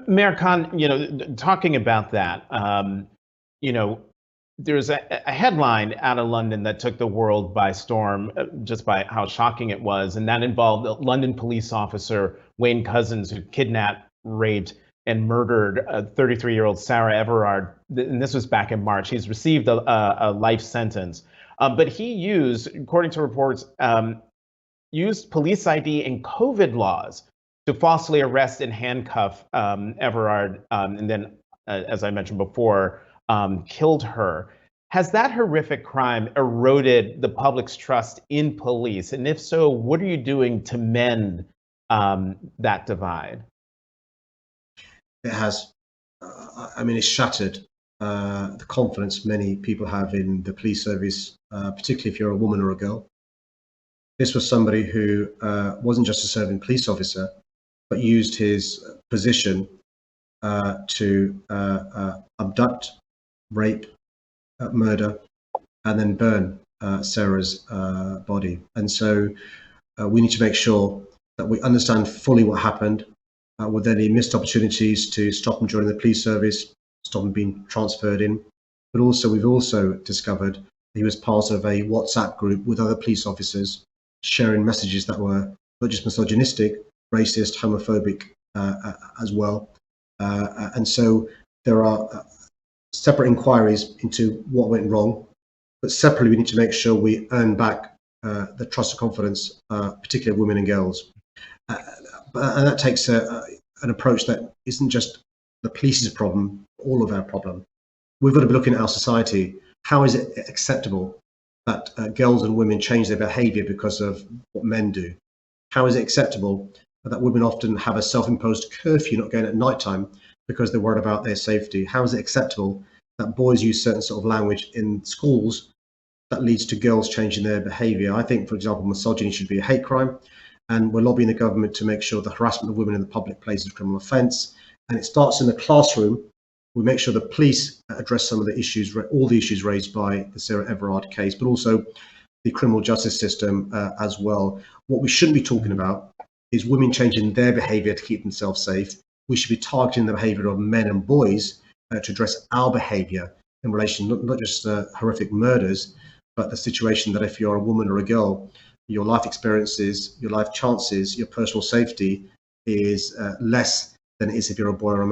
Mayor Khan, talking about that, you know, there's a headline out of London that took the world by storm just by how shocking it was. And that involved a London police officer, Wayne Couzens, who kidnapped, raped, and murdered 33-year-old Sarah Everard. And this was back in March. He's received a life sentence. But he used, according to reports, used police ID and COVID laws to falsely arrest and handcuff Everard, and then, as I mentioned before, killed her. Has that horrific crime eroded the public's trust in police? And if so, what are you doing to mend that divide? It has. I mean, it's shattered the confidence many people have in the police service, particularly if you're a woman or a girl. This was somebody who wasn't just a serving police officer, but used his position to abduct, rape, murder, and then burn Sarah's body. And so we need to make sure that we understand fully what happened. Were there any missed opportunities to stop him joining the police service, stop him being transferred in? But also, we've also discovered he was part of a WhatsApp group with other police officers sharing messages that were not just misogynistic, racist, homophobic as well. And so there are separate inquiries into what went wrong, but separately we need to make sure we earn back the trust and confidence, particularly of women and girls. And that takes an approach that isn't just the police's problem, all of our problem. We've got to be looking at our society. How is it acceptable that girls and women change their behavior because of what men do? How is it acceptable that women often have a self-imposed curfew, not going at nighttime because they're worried about their safety? How is it acceptable that boys use certain sort of language in schools that leads to girls changing their behavior? I think, for example, misogyny should be a hate crime, and we're lobbying the government to make sure the harassment of women in the public place is a criminal offence. And it starts in the classroom. We make sure the police address some of the issues, all the issues raised by the Sarah Everard case, but also the criminal justice system as well. What we shouldn't be talking about is women changing their behaviour to keep themselves safe. We should be targeting the behaviour of men and boys to address our behaviour in relation not just horrific murders, but the situation that if you're a woman or a girl, your life experiences, your life chances, your personal safety is less than it is if you're a boy or a man.